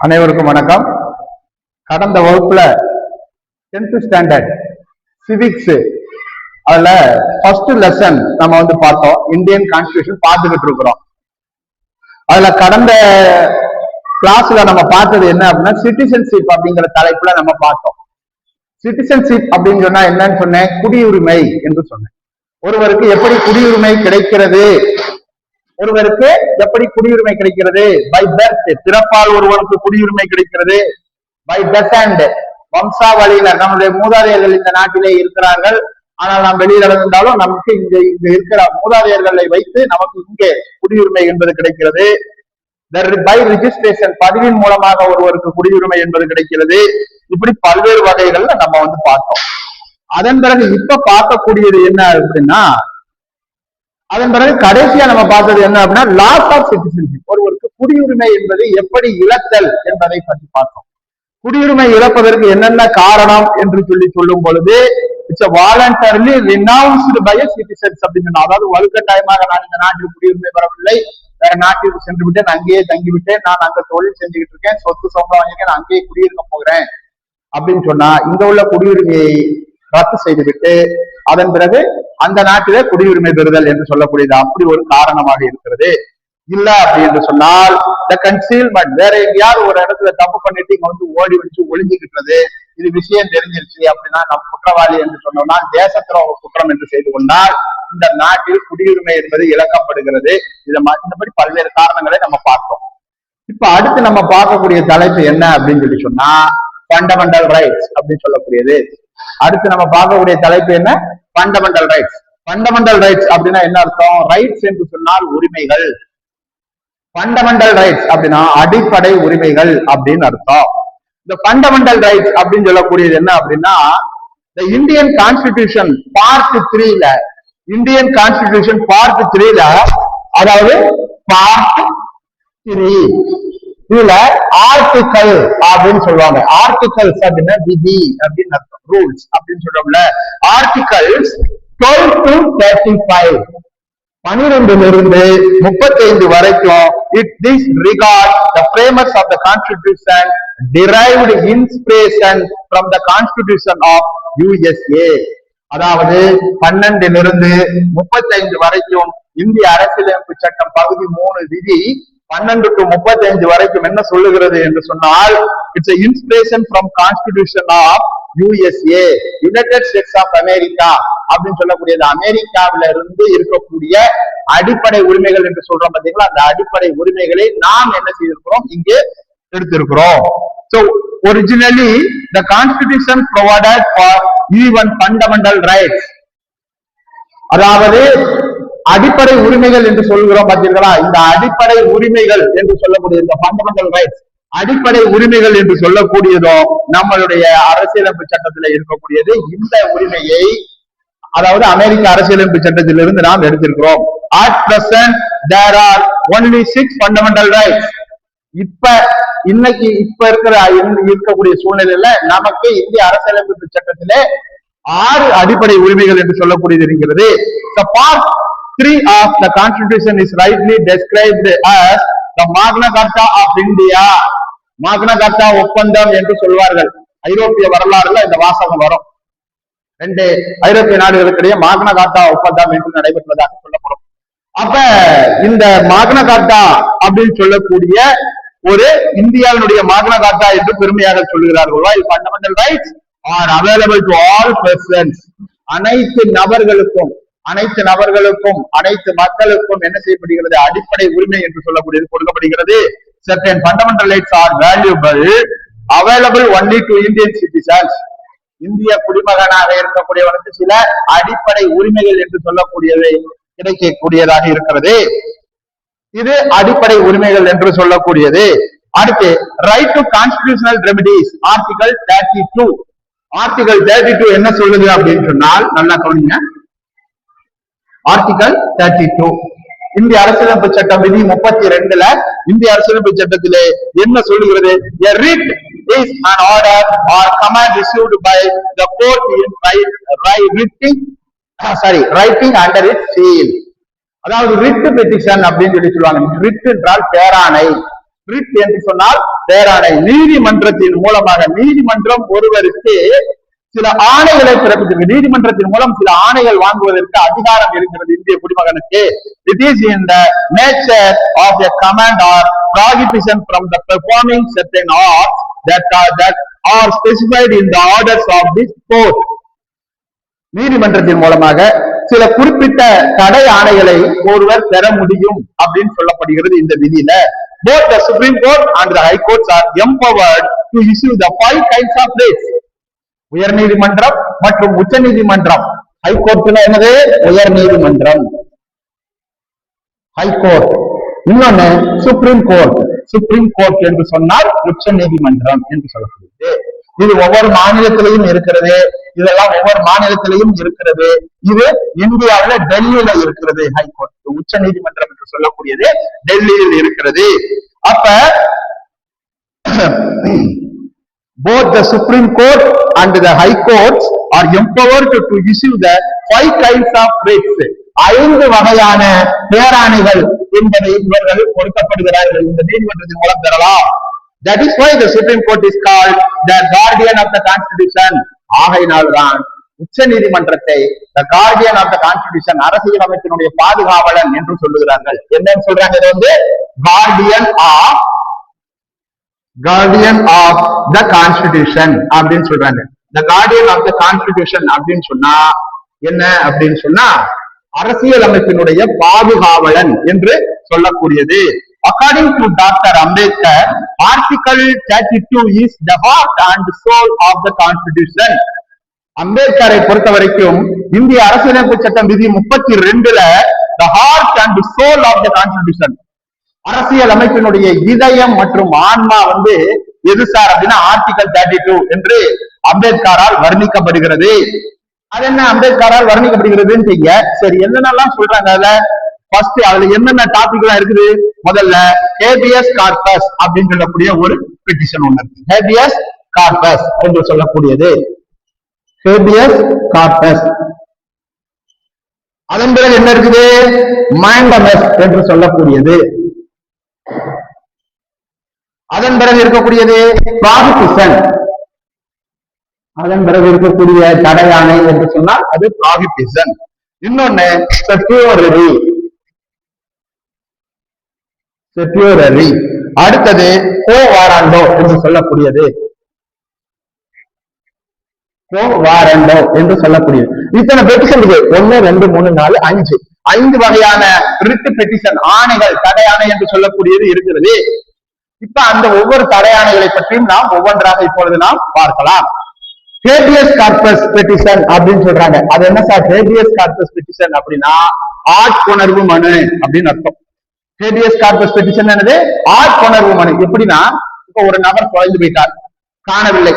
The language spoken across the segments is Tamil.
அனைவருக்கும் வணக்கம். கடந்த வகுப்புல 10th ஸ்டாண்டர்ட் சிவிக்ஸ் அதுல ஃபர்ஸ்ட் லெசன் நம்ம பார்த்தோம். இந்தியன் கான்ஸ்டிடியூஷன் பார்த்துக்கிட்டு இருக்கிறோம். அதுல கடந்த கிளாஸ்ல நம்ம பார்த்தது என்ன அப்படின்னா சிட்டிசன்ஷிப் அப்படிங்கிற தலைப்புல நம்ம பார்த்தோம். சிட்டிசன்ஷிப் அப்படின்னு சொன்னா என்னன்னு சொன்னேன், குடியுரிமை என்று சொன்னேன். ஒருவருக்கு எப்படி குடியுரிமை கிடைக்கிறது, ஒருவருக்கு எப்படி குடியுரிமை கிடைக்கிறது, பை பர்த் பிறப்பால் ஒருவருக்கு குடியுரிமை கிடைக்கிறது, பை டெசண்ட் வம்சாவளியினர் நம்முடைய மூதாதையர்கள் இந்த நாட்டிலே இருக்கிறார்கள், ஆனால் நாம் வெளியில இருந்தாலும் நமக்கு இங்க இருக்கிற மூதாதையர்களை வைத்து நமக்கு இங்கே குடியுரிமை என்பது கிடைக்கிறது. பை ரிஜிஸ்ட்ரேஷன் பதிவின் மூலமாக ஒருவருக்கு குடியுரிமை என்பது கிடைக்கிறது. இப்படி பல்வேறு வகைகள்ல நம்ம பார்த்தோம். அதன் பிறகு இப்ப பார்க்கக்கூடியது என்ன அப்படின்னா, அதன் பிறகு கடைசியா நம்ம பார்த்தது என்ன அப்படின்னா லாஸ் ஆஃப் சிட்டிசன்ஷிப், ஒருவருக்கு குடியுரிமை என்பது எப்படி இழத்தல் என்பதை பற்றி பார்த்தோம். குடியுரிமை இழப்பதற்கு என்னென்ன காரணம் என்று சொல்லும் பொழுது இட்ஸ் வாலண்டரிலி ரினவுன்ஸ்டு பை சிட்டிசன்ஸ் அப்படின்னு, அதாவது வலுக்கட்டாயமாக நான் இந்த நாட்டில் குடியுரிமை பெறவில்லை, வேற நாட்டிற்கு சென்று விட்டேன், அங்கேயே தங்கிவிட்டேன், நான் அங்க தொழில் செஞ்சுக்கிட்டு இருக்கேன், சொத்து சம்பளம் வாங்கியிருக்கேன், நான் அங்கேயே குடியிருக்க போகிறேன் அப்படின்னு சொன்னா இங்க உள்ள குடியுரிமையை ரத்து செய்துவிட்டு அதன் பிறகு அந்த நாட்டிலே குடியுரிமை பெறுதல் என்று சொல்லக்கூடியது அப்படி ஒரு காரணமாக இருக்கிறது. இல்ல அப்படி என்று சொன்னால் கன்சீல்மெண்ட், வேற எங்கேயாவது ஒரு இடத்துல தப்பு பண்ணிட்டு இங்க ஓடி வச்சு ஒளிஞ்சுக்கிட்டது, இது விஷயம் தெரிஞ்சிருச்சு அப்படின்னா நம்ம குற்றவாளி என்று சொன்னோம்னா தேசத்துரோக குற்றம் என்று செய்து கொண்டால் இந்த நாட்டில் குடியுரிமை என்பது இழக்கப்படுகிறது. இந்தபடி பல்வேறு காரணங்களை நம்ம பார்த்தோம். இப்ப அடுத்து நம்ம பார்க்கக்கூடிய தலைப்பு என்ன அப்படின்னு சொன்னா ஃபண்டமெண்டல் ரைட்ஸ் அப்படின்னு சொல்லக்கூடியது. அடுத்து நம்ம பார்க்கக்கூடிய தலைப்பு என்ன, ஃபண்டமெண்டல் ரைட்ஸ். ஃபண்டமெண்டல் ரைட்ஸ் அப்படின்னா என்ன அர்த்தம், ரைட்ஸ் என்று சொன்னால் உரிமைகள், ஃபண்டமெண்டல் ரைட்ஸ் அப்படின்னா அடிப்படை உரிமைகள் அப்படின்னு அர்த்தம். இந்த ஃபண்டமெண்டல் ரைட்ஸ் அப்படின்னு சொல்லக்கூடியது என்ன அப்படின்னா இந்த இந்தியன் கான்ஸ்டிடியூஷன் பார்ட் 3ல, இந்தியன் கான்ஸ்டிடியூஷன் பார்ட் 3ல, அதாவது பார்ட் 3 இதுல ஆர்டிகல் அப்படின்னு சொல்லுவாங்க. ஆர்டிகல்ஸ் அப்படின்னா விதி அப்படின்னு அர்த்தம், ரூல்ஸ் அப்படின்னு சொல்றோம்ல. ஆர்டிகல்ஸ் 12 to 35, 12 35 வரைக்கும் it is regard the framers of the constitution derived inspiration from the constitution of USA. அதாவது 12 35 வரைக்கும் இந்திய அரசியலமைப்பு சட்டம் பகுதி 3 விதி 12 to 35 வரைக்கும் என்ன சொல்லுகிறது என்று சொன்னால் it's inspiration from constitution of USA, united states of America அப்படின்னு சொல்லக்கூடியது. அமெரிக்காவில இருந்து இருக்கக்கூடிய அடிப்படை உரிமைகள் என்று சொல்றோம் பார்த்தீங்களா, அந்த அடிப்படை உரிமைகளை நாம் என்ன செய்திருக்கிறோம், இங்கே எடுத்திருக்கிறோம். So originally the constitution provided for even fundamental rights, அதாவது அடிப்படை உரிமைகள் என்று சொல்கிறோம் பார்த்தீர்களா, இந்த அடிப்படை உரிமைகள் என்று சொல்லக்கூடிய இந்த ஃபண்டமெண்டல் ரைட்ஸ், அடிப்படை உரிமைகள் என்று சொல்லக்கூடியதோ நம்மளுடைய அரசியலமைப்பு சட்டத்தில் இருக்கக்கூடியது. இந்த உரிமையை அதாவது அமெரிக்க அரசியலமைப்பு சட்டத்திலிருந்து நாம் எடுத்திருக்கிறோம். At present there are only 6 fundamental rights. இன்னைக்கு இருக்கக்கூடிய சூழ்நிலையில நமக்கு இந்திய அரசியலமைப்பு சட்டத்திலே 6 அடிப்படை உரிமைகள் என்று சொல்லக்கூடியது இருக்கிறது. Part 3 of the constitution is rightly described as the Magna Carta of India. Magna Carta ஒப்பந்தம் என்று சொல்வார்கள். ஐரோப்பிய வரலாறுல இந்த வாசகம் வரும். 2 ஐரோப்பிய நாடுகளுக்கிடையே மாக்னா கார்ட்டா ஒப்பந்தம் என்று நடைபெற்றதாக சொல்லப்படும். அப்ப இந்த மாக்னா கார்ட்டா அப்படின்னு சொல்லக்கூடிய ஒரு இந்தியாவினுடைய மாக்னா கார்ட்டா என்று பெருமையாக சொல்லுகிறார்கள். While fundamental rights are available to all persons, அனைத்து நபர்களுக்கும் அனைத்து மக்களுக்கும் என்ன செய்யப்படுகிறது, அடிப்படை உரிமை என்று சொல்லக்கூடியது கொடுக்கப்படுகிறது. Certain fundamental rights are valuable, available only to Indian citizens. இந்திய குடிமகனாக இருக்கக்கூடியவனுக்கு சில அடிப்படை உரிமைகள் என்று சொல்லக்கூடியவை கிடைக்கக்கூடியதாக இருக்கிறது. இது அடிப்படை உரிமைகள் என்று சொல்லக்கூடியது. அடுத்து right to constitutional remedies, article 32. Article 32 என்ன சொல்லுது அப்படின்னு சொன்னால் நல்லா கவனிங்க. ஆர்டிகல் 32 இந்திய அரசியலமைப்பு சட்டம் விதி 32ல இந்திய அரசியலமைப்பு சட்டத்திலே என்ன சொல்லுகிறது, a writ is an order or command issued by the court in writing under its seal. அதாவது ரிட் பெட்டிஷன் அப்படின்னு சொல்லுவாங்க. ரிட் என்றால் பேராணை, ரிட் என்று சொன்னால் பேராணை. நீதிமன்றத்தின் மூலமாக, நீதிமன்றம் ஒருவருக்கு சில ஆணைகளை பிறப்பித்திருக்கு. நீதிமன்றத்தின் மூலம் சில ஆணைகள் வாங்குவதற்கு அதிகாரம் இருக்கிறது இந்திய குடிமகனுக்கு. It is in the nature of a command or prohibition from the performing certain acts that are specified in the orders of this court. நீதிமன்றத்தின் மூலமாக சில குறிப்பிட்ட தடை ஆணைகளை ஒருவர் பெற முடியும் அப்படின்னு சொல்லப்படுகிறது இந்த விதியில. Both the Supreme Court and the High Courts are empowered to issue the 5 kinds of writs. உயர் நீதிமன்றம் மற்றும் உச்ச நீதிமன்றம். ஹைகோர்ட்ல என்னது? உயர் நீதிமன்றம், ஹைகோர்ட். இன்னொன்னு சுப்ரீம் கோர்ட். சுப்ரீம் கோர்ட் என்று சொன்னால் உச்ச நீதிமன்றம் என்று சொல்லப்படுகிறது. இது ஒவ்வொரு மாநிலத்திலையும் இருக்கிறது. இதெல்லாம் ஒவ்வொரு மாநிலத்திலையும் இருக்கிறது. இது இந்தியாவில டெல்லியில இருக்கிறது. ஹைகோர்ட், உச்ச நீதிமன்றம் என்று சொல்லக்கூடியது டெல்லியில் இருக்கிறது. அப்ப both the Supreme Court and the High Courts are empowered to issue the 5 kinds of writs. 5 வகையான பேராணைகள் என்பதை இவர்கள் கொடுக்கப்படுகிறார்கள், இந்த நீதிமன்றத்தின் மூலம் பெறலாம். That is why the Supreme Court is called the guardian of the Constitution. ஆகையினால்தான் உச்ச நீதிமன்றத்தை the guardian of the Constitution, அரசியலமைப்பினுடைய பாதுகாவலன் என்று சொல்லுகிறார்கள். என்னன்னு சொல்றாங்க? இது வந்து guardian of the Constitution அப்படின்னு சொல்றாங்க. the guardian of the Constitution அப்படின்னு சொன்னா என்ன அப்படின்னு சொன்னா அரசியலமைப்பினுடைய பாதுகாவலன் என்று சொல்லக்கூடியது. According to Dr. Ambedkar, Article 32 is the heart and soul of the Constitution. அம்பேத்கரை பொறுத்த வரைக்கும் இந்திய அரசியலமைப்பு சட்டம் விதி 32ல the heart and soul of the Constitution, அரசியல் அமைப்பினுடைய இதயம் மற்றும் ஆன்மா வந்து எது சார் அப்படின்னா ஆர்டிகல் 32 என்று அம்பேத்கரால் வர்ணிக்கப்படுகிறது. அது என்ன அம்பேத்கரால் வர்ணிக்கப்படுகிறதுன்னு செய்ய சரி என்னென்னலாம் சொல்றாங்க? அதுல ஃபர்ஸ்ட் அதுல என்னென்ன டாபிக் எல்லாம் இருக்குது? முதல்ல ஹேபியஸ் கார்பஸ் அப்படின்னு சொல்லக்கூடிய ஒரு பெட்டிஷன் ஒண்ணு இருக்கு. ஹேபியஸ் கார்பஸ் என்று சொல்லக்கூடியது ஹேபியஸ் கார்பஸ். அதன் பிறகு என்ன இருக்குது? மாண்டமஸ் என்று சொல்லக்கூடியது. அதன் பிறகு இருக்கக்கூடியது ப்ராஹிபிஷன். அதன் பிறகு இருக்கக்கூடிய தடையாணை என்று சொன்னால் அது ப்ராஹிபிஷன். இன்னொன்னு செக்யூரரி. செக்யூரரி. அடுத்தது கோ வாராண்டோ என்று சொல்லக்கூடியது. கோ வாரண்டோ என்று சொல்லக்கூடியது. இத்தனை பெட்டிஷன் இருக்கு. 1 2 3 4 5 5 வகையான ரிட் பெட்டிஷன், ஆணைகள், தடையாணை என்று சொல்லக்கூடியது இருக்கிறது. இப்ப அந்த ஒவ்வொரு தடையாணைகளை பற்றியும் நாம் ஒவ்வொன்றாக இப்பொழுது நாம் பார்க்கலாம். ஹேபியஸ் கார்பஸ் பெட்டிஷன் அப்படின்னு சொல்றாங்க. அது என்ன சார் ஹேபியஸ் கார்பஸ் பெட்டிஷன் அப்படின்னா? ஆட்கொணர்வு மனு அப்படின்னு அர்த்தம். ஹேபியஸ் கார்பஸ் பெட்டிஷன் என்னது? ஆட்கொணர்வு மனு. எப்படின்னா இப்ப ஒரு நபர் தொலைந்து போயிட்டார், காணவில்லை.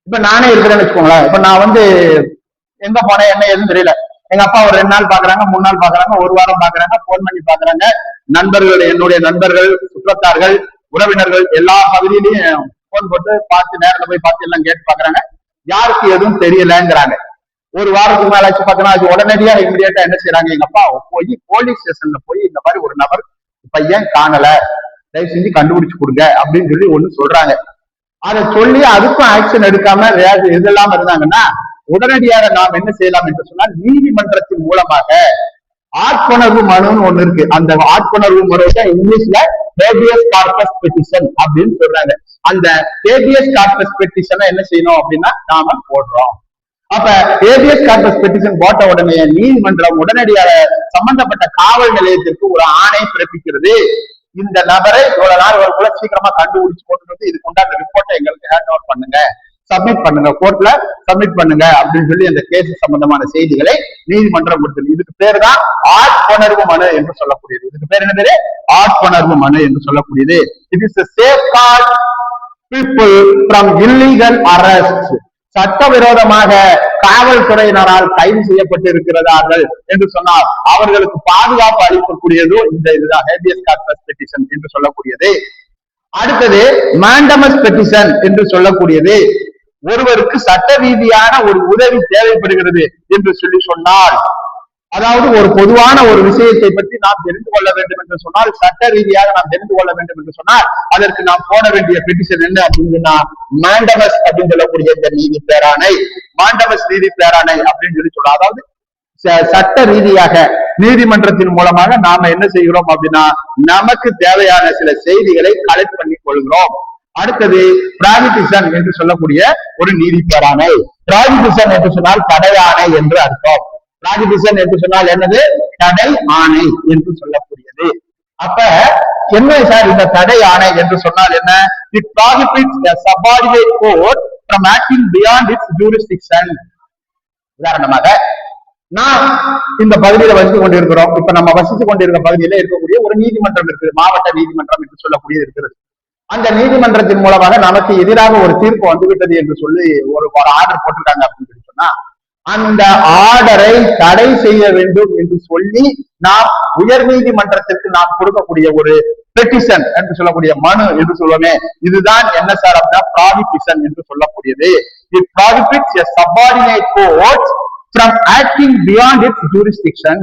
இப்ப நானே இருக்கிறேன்னு வச்சுக்கோங்களேன். இப்ப நான் வந்து எங்க போனேன் என்ன எதுவும் தெரியல. எங்க அப்பா ஒரு 2 நாள் பாக்குறாங்க, 3 நாள் பாக்குறாங்க, 1 வாரம் பாக்குறாங்க, போன் பண்ணி பாக்குறாங்க. நண்பர்கள், என்னுடைய நண்பர்கள், சுற்றத்தார்கள், உறவினர்கள் எல்லா பகுதியிலையும் போன் போட்டு பார்த்து, நேரில் போய் பார்த்து எல்லாம் கேட்டு பாக்குறாங்க. யாருக்கு எதுவும் தெரியலங்கிறாங்க. 1 வாரத்துக்கு மேல ஆச்சு பார்த்தோன்னா அது உடனடியா இமிடியேட்டா என்ன செய்யறாங்க? எங்க அப்பா போய் போலீஸ் ஸ்டேஷன்ல போய் இந்த மாதிரி ஒரு நபர் பையன் காணல, தயவு செஞ்சு கண்டுபிடிச்சு கொடுங்க அப்படின்னு சொல்லி ஒண்ணு சொல்றாங்க. அதை சொல்லி அதுக்கும் ஆக்ஷன் எடுக்காம எது இல்லாம இருந்தாங்கன்னா உடனடியாக நாம் என்ன செய்யலாம் என்று சொன்னால் நீதிமன்றத்தின் மூலமாக ஆட்கொணர்வு மனுன்னு ஒண்ணு இருக்கு. அந்த ஆட்கொணர்வு மனு இங்கிலீஷ்ல ஹேபியஸ் கார்பஸ் பெட்டிஷன் அப்படின்னு சொல்றாங்க. அந்த ஹேபியஸ் கார்பஸ் பெட்டிஷனை என்ன செய்யணும் அப்படின்னா நாம போடுறோம். அப்ப ஹேபியஸ் கார்பஸ் பெட்டிஷன் போட்ட உடனே நீதிமன்றம் உடனடியாக சம்பந்தப்பட்ட காவல் நிலையத்திற்கு ஒரு ஆணை பிறப்பிக்கிறது. இந்த நபரை இவ்வளவு நாள் ஒரு சீக்கிரமா கண்டுபிடிச்சு கொண்டு வந்து இதுக்கு உண்டான ரிப்போர்ட்டை எங்களுக்கு ஹேண்ட் ஓவர் பண்ணுங்க, சப்மிட் பண்ணுங்க, கோர்ட்ல சப்மிட் பண்ணுங்க அப்படின்னு சொல்லி அந்த கேஸ் சம்பந்தமான செய்திகளை நீதிமன்றம் கொடுத்தது. இதுக்கு பேரு தான் ஆட்கொணர்வு மனு என்று சொல்லக்கூடியது. இதுக்கு பேர் என்ன பேரு? ஆட்கொணர்வு மனு என்று சொல்லக்கூடியது. It is safeguard people from illegal arrest. சட்டவிரோதமாக காவல்துறையினரால் கைது செய்யப்பட்டு இருக்கிறார்கள் என்று சொன்னால் அவர்களுக்கு பாதுகாப்பு அளிக்கக்கூடியதும் இந்த இதுதான் ஹேபியஸ் கார்பஸ் பெட்டிஷன் என்று சொல்லக்கூடியது. அடுத்தது மாண்டமஸ் பெட்டிஷன் என்று சொல்லக்கூடியது. ஒருவருக்கு சட்ட ரீதியான ஒரு உதவி தேவைப்படுகிறது என்று சொல்லி சொன்னால் அதாவது ஒரு பொதுவான ஒரு விஷயத்தை பற்றி நாம் தெரிந்து கொள்ள வேண்டும் என்று சொன்னால், சட்ட ரீதியாக நாம் தெரிந்து கொள்ள வேண்டும் என்று சொன்னால், அதற்கு நாம் போட வேண்டிய பெட்டிஷன் என்ன அப்படின்னா மாண்டமஸ் அப்படின்னு சொல்லக்கூடிய இந்த நீதி பேராணை, மாண்டமஸ் நீதி பேராணை அப்படின்னு சொல்றோம். அதாவது சட்ட ரீதியாக நீதிமன்றத்தின் மூலமாக நாம என்ன செய்கிறோம் அப்படின்னா நமக்கு தேவையான சில செய்திகளை கலெக்ட் பண்ணி கொள்கிறோம். அடுத்தது பிராகிபிஷன் என்று சொல்லக்கூடிய ஒரு நீதி பேராணை. பிராகிபிஷன் என்று சொன்னால் தடையாணை என்று அர்த்தம். பிராகிபிஷன் என்று சொன்னால் என்னது? தடை ஆணை என்று சொல்லக்கூடியது. அப்ப என்ன சார் இந்த தடை ஆணை என்று சொன்னால் என்ன? It prohibits a subordinate court from acting beyond its jurisdiction. உதாரணமாக நான் இந்த பகுதியில வசித்து கொண்டிருக்கிறோம். இப்ப நம்ம வசித்து கொண்டிருக்கிற பகுதியில இருக்கக்கூடிய ஒரு நீதிமன்றம் இருக்குது, மாவட்ட நீதிமன்றம் என்று சொல்லக்கூடியது இருக்கிறது. அந்த நீதிமன்றத்தின் மூலமாக நமக்கு எதிராக ஒரு தீர்ப்பு வந்துவிட்டது என்று சொல்லி ஒரு ஆர்டர் போட்டிருக்காங்க அப்படின்னு சொல்லி சொன்னா, அந்த ஆர்டரை தடை செய்ய வேண்டும் என்று சொல்லி நாம் உயர் நீதிமன்றத்திற்கு நாம் கொடுக்கக்கூடிய ஒரு பெட்டிஷன் என்று சொல்லக்கூடிய மனு என்று சொல்லுவோமே, இதுதான் என்ன சார் அப்படின்னா ப்ராஹிபிஷன் என்று சொல்லக்கூடியது. It prohibits a subordinate court from acting beyond its jurisdiction.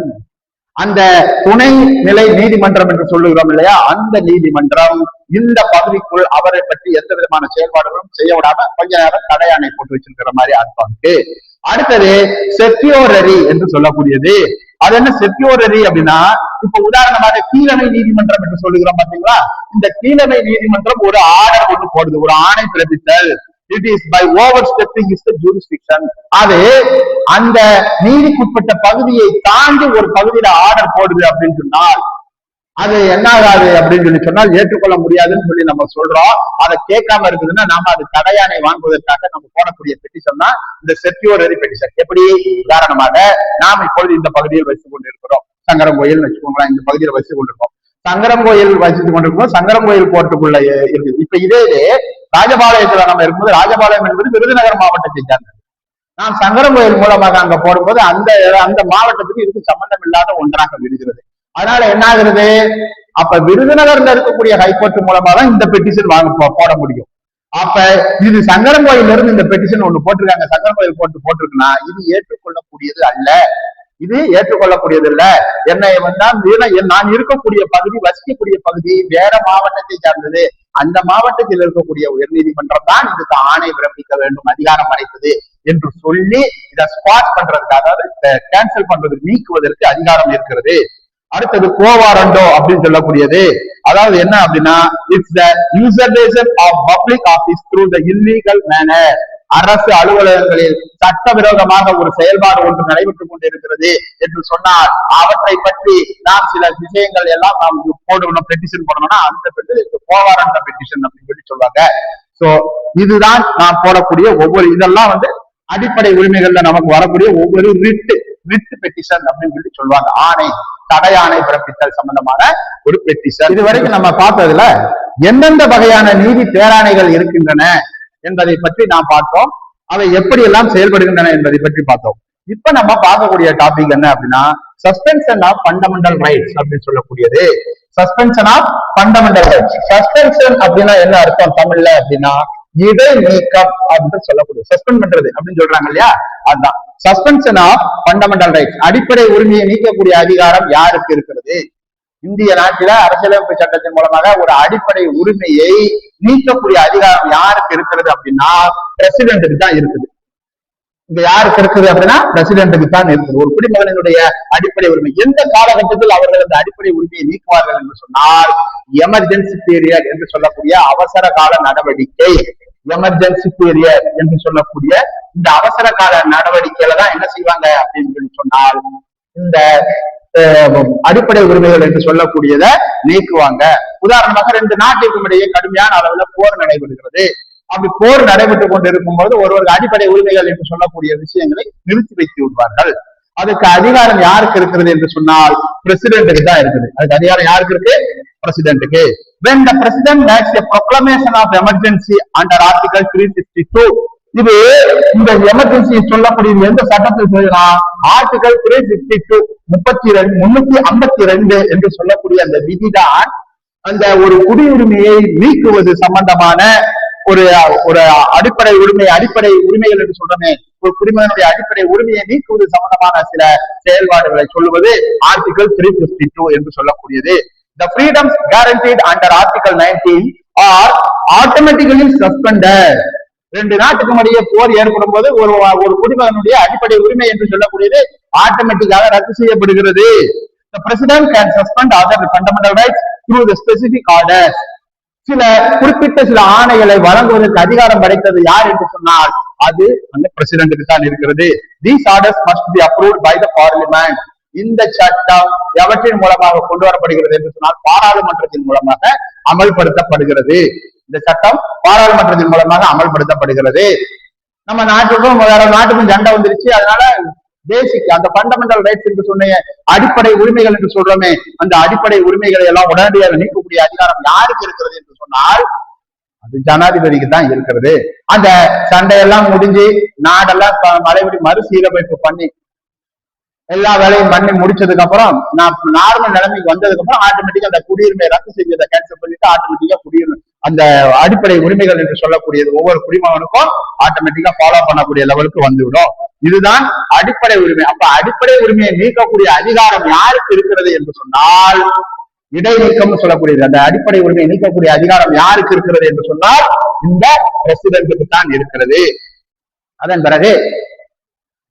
அந்த துணை நிலை நீதிமன்றம் என்று சொல்லுகிறோம் இல்லையா, அந்த நீதிமன்றம் இந்த பகுதிக்குள் அவரை பற்றி எந்த விதமான செயல்பாடுகளும் செய்ய விடாம கொஞ்ச நேரம் தடையாணை போட்டு வச்சிருக்கிற மாதிரி அர்த்தம். அடுத்தது செக்யூரரி என்று சொல்லக்கூடியது. அது என்ன செக்யூரரி அப்படின்னா, இப்ப உதாரணமாக கீழமை நீதிமன்றம் என்று சொல்லுகிறோம் பாத்தீங்களா, இந்த கீழமை நீதிமன்றம் ஒரு ஆர்டர் ஒன்று போடுது, ஒரு ஆணை பிறப்பித்தல். It is by overstepping is the jurisdiction. அது அந்த நீதிக்குட்பட்ட பகுதியை தாண்டி ஒரு பகுதியில ஆர்டர் போடுது அப்படின்னு சொன்னால் அது என்ன ஆகாது அப்படின்னு சொல்லி சொன்னால் ஏற்றுக்கொள்ள முடியாதுன்னு சொல்லி நம்ம சொல்றோம். அதை கேட்காம இருக்குதுன்னா நாம அது தடையாணை வாங்குவதற்காக நம்ம போடக்கூடிய பெட்டிஷன் தான் இந்த செக்யூரரி பெட்டிஷன். எப்படி? உதாரணமாக நாம் இப்பொழுது இந்த பகுதியில் வசித்துக் கொண்டிருக்கிறோம், சங்கரங்கோயில் வச்சுக்கோங்களேன், இந்த பகுதியில் வசித்துக் கொண்டிருக்கோம். சங்கரங்கோயில் வசித்துக் கொண்டிருக்கோம், சங்கரங்கோயில் கோர்ட்டுக்குள்ள இருக்குது. இப்ப இதே ராஜபாளையத்துல நம்ம இருக்கும்போது, ராஜபாளையம் என்பது விருதுநகர் மாவட்டத்தை சார்ந்தது. நாம் சங்கரங்கோயில் மூலமாக அங்க போடும்போது அந்த மாவட்டத்துக்கு இதுக்கு சம்பந்தம் இல்லாத ஒன்றாக விடுகிறது. அதனால என்ன ஆகுறது? அப்ப விருதுநகர்ல இருக்கக்கூடிய ஹைகோர்ட் மூலமா தான் இந்த பெட்டிஷன் போட முடியும். அப்ப இது சங்கரங்கோயில இருந்து இந்த பெட்டிஷன் ஒண்ணு போட்டிருக்காங்க, சங்கரங்கோயில் கோர்ட் போட்டிருக்குன்னா இது ஏற்றுக்கொள்ளக்கூடியது அல்ல, இது ஏற்றுக்கொள்ளக்கூடியது இல்ல. என்னை நான் இருக்கக்கூடிய பகுதி, வசிக்கக்கூடிய பகுதி வேற மாவட்டத்தை சார்ந்தது. அந்த மாவட்டத்தில் இருக்கக்கூடிய உயர் நீதிமன்றம் தான் இதுக்கு ஆணை பிறப்பிக்க வேண்டும், அதிகாரம் அளித்தது என்று சொல்லி இதை ஸ்பாட் பண்றதுக்கு, அதாவது கேன்சல் பண்றதுக்கு, நீக்குவதற்கு அதிகாரம் இருக்கிறது. அடுத்தது கோவாரண்டோ அப்படின்னு சொல்லக்கூடியது. அதாவது என்ன அப்படின்னா, it's the usurpation of public office through the illegal manner. அரசு அலுவலகங்களில் சட்டவிரோதமாக ஒரு செயல்பாடு ஒன்று நடைபெற்றுக் கொண்டிருக்கிறது என்று சொன்னால் அவற்றை பற்றி நாம் சில விஷயங்கள் எல்லாம் நாம் போடணும், பெட்டிஷன் போடணும்னா அந்த கோவாரண்ட பெட்டிஷன் அப்படின்னு சொல்லி சொல்லுவாங்க. சோ இதுதான் நாம் போடக்கூடிய ஒவ்வொரு, இதெல்லாம் அடிப்படை உரிமைகள்ல நமக்கு வரக்கூடிய ஒவ்வொரு ரிட் பெட்டிஷன் அப்படின்னு சொல்லி சொல்லுவாங்க. ஆணை, தடையாணை பிறப்பித்தல் சம்பந்தமான ஒரு பெட்டிஷன். இதுவரைக்கும் நம்ம பார்த்ததுல எந்தெந்த வகையான நீதி பேராணைகள் இருக்கின்றன என்பதை பற்றி நாம் பார்த்தோம். அவை எப்படி எல்லாம் செயல்படுகின்றன என்பதை பற்றி பார்த்தோம். இப்ப நம்ம பார்க்கக்கூடிய டாபிக் என்ன அப்படின்னா, சஸ்பென்ஷன் ஆஃப் ஃபண்டமெண்டல் ரைட்ஸ் அப்படின்னு சொல்லக்கூடியது. Suspension of fundamental rights. Suspension அப்படின்னா என்ன அர்த்தம் தமிழ்ல அப்படின்னா, இடை நீக்கம் அப்படின்னு சொல்லக்கூடிய, சஸ்பெண்ட் பண்றது அப்படின்னு சொல்றாங்க இல்லையா, அதுதான் சஸ்பென்ஷன் ஆஃப் ஃபண்டமெண்டல் ரைட்ஸ். அடிப்படை உரிமையை நீக்கக்கூடிய அதிகாரம் யாருக்கு இருக்கிறது? இந்திய நாட்டில அரசியலமைப்பு சட்டத்தின் மூலமாக ஒரு அடிப்படை உரிமையை நீக்கக்கூடிய அதிகாரம் யாருக்கு இருக்கிறது அப்படின்னா பிரசிடென்ட்டுக்கு தான் இருக்குது. இங்க யாருக்கு இருக்குது அப்படின்னா பிரசிடென்ட்டுக்கு தான் இருக்குது. ஒரு குடிமகனினுடைய அடிப்படை உரிமை எந்த காலகட்டத்தில் அவர்கள் அந்த அடிப்படை உரிமையை நீக்குவார்கள் என்று சொன்னால், எமர்ஜென்சி பீரியட் என்று சொல்லக்கூடிய அவசர கால நடவடிக்கை. எமர்ஜென்சி பீரியட் என்று சொல்லக்கூடிய இந்த அவசர கால நடவடிக்கையில தான் என்ன செய்வாங்க அப்படின்னு சொல்லி சொன்னால் இந்த அடிப்படை உரிமைகள் என்று சொல்லக்கூடியதை நீக்குவாங்க. உதாரணமாக ரெண்டு நாட்டிற்கும் இடையே கடுமையான அளவுல போர் நடைபெறுகிறது. அப்படி போர் நடைபெற்றுக் கொண்டிருக்கும் போது ஒருவருக்கு அடிப்படை உரிமைகள் என்று சொல்லக்கூடிய விஷயங்களை நிறுத்தி வைத்து விடுவார்கள். அதுக்கு அதிகாரம் யாருக்கு இருக்கிறது என்று சொன்னால் பிரசிடென்ட்டுக்கு தான் இருக்குது. அதுக்கு அதிகாரம் யாருக்கு இருக்கு? பிரசிடென்ட்டுக்கு. When the president makes a proclamation of emergency under Article 362, இது இந்த எமர்ஜென்சி சொல்லக்கூடிய எந்த சட்டத்தில் சொல்லலாம்? ஆர்டிகல் 352 352 என்று சொல்லக்கூடிய அந்த விதிதான் அந்த ஒரு குடியுரிமையை நீக்குவது சம்பந்தமான ஒரு ஒரு அடிப்படை உரிமைகள் என்று சொல்றமே, ஒரு குடிமகனுடைய அடிப்படை உரிமையை நீக்குவது சம்பந்தமான சில செயல்பாடுகளை சொல்லுவது ஆர்டிகல் 352 என்று சொல்லக்கூடியது. The freedoms guaranteed under Article 19 are automatically suspended. ரெண்டு நாட்டுக்கும் இடையே போர் ஏற்படும் போது ஒரு குடிமகனுடைய அடிப்படை உரிமை என்று சொல்லக்கூடியது ஆட்டோமேட்டிக்காக ரத்து செய்யப்படுகிறது. The president can suspend other fundamental rights through the specific orders. சில குறிப்பிட்ட சில ஆணைகளை வழங்குவதற்கு அதிகாரம் படைத்தது யார் என்று சொன்னால் அது அந்த பிரசிடென்ட்டுக்கு தான் இருக்கிறது. These orders must be approved by the parliament. இந்த சட்டம் எவற்றின் மூலமாக கொண்டு வரப்படுகிறது என்று சொன்னால் பாராளுமன்றத்தின் மூலமாக அமல்படுத்தப்படுகிறது. இந்த சட்டம் பாராளுமன்றத்தின் மூலமாக அமல்படுத்தப்படுகிறது. நம்ம நாட்டுக்கும் வேற நாட்டுக்கும் சண்டை வந்துருச்சு, அதனால பேசிக் அந்த ஃபண்டமெண்டல் ரைட்ஸ் என்று சொன்ன அடிப்படை உரிமைகள் என்று சொல்றோமே, அந்த அடிப்படை உரிமைகளை எல்லாம் உடனடியாக நீக்கக்கூடிய அதிகாரம் யாருக்கு இருக்கிறது என்று சொன்னால் அது ஜனாதிபதிக்கு தான் இருக்கிறது. அந்த சண்டையெல்லாம் முடிஞ்சு நாடெல்லாம் மறுபடி மறுசீரமைப்பு பண்ணி எல்லா வேலையும் பண்ணி முடிச்சதுக்கு அப்புறம் நார்மல் நிலைமைக்கு வந்ததுக்கு அப்புறம் ஆட்டோமேட்டிக்கா அந்த குடியுரிமை ரத்து செஞ்சதை கேன்சல் பண்ணிட்டு ஆட்டோமேட்டிக்கா குடியுரிமை அந்த அடிப்படை உரிமைகள் என்று சொல்லக்கூடியது ஒவ்வொரு குடிமகனுக்கும் ஆட்டோமேட்டிக்கா ஃபாலோ பண்ணக்கூடிய லெவலுக்கு வந்துவிடும். இதுதான் அடிப்படை உரிமை. அப்ப அடிப்படை உரிமையை நீக்கக்கூடிய அதிகாரம் யாருக்கு இருக்கிறது என்று சொன்னால் இடைநீக்கம் சொல்லக்கூடியது. அந்த அடிப்படை உரிமையை நீக்கக்கூடிய அதிகாரம் யாருக்கு இருக்கிறது என்று சொன்னால் இந்த பிரசிடென்ட்டுக்கு தான் இருக்கிறது. அதன் பிறகு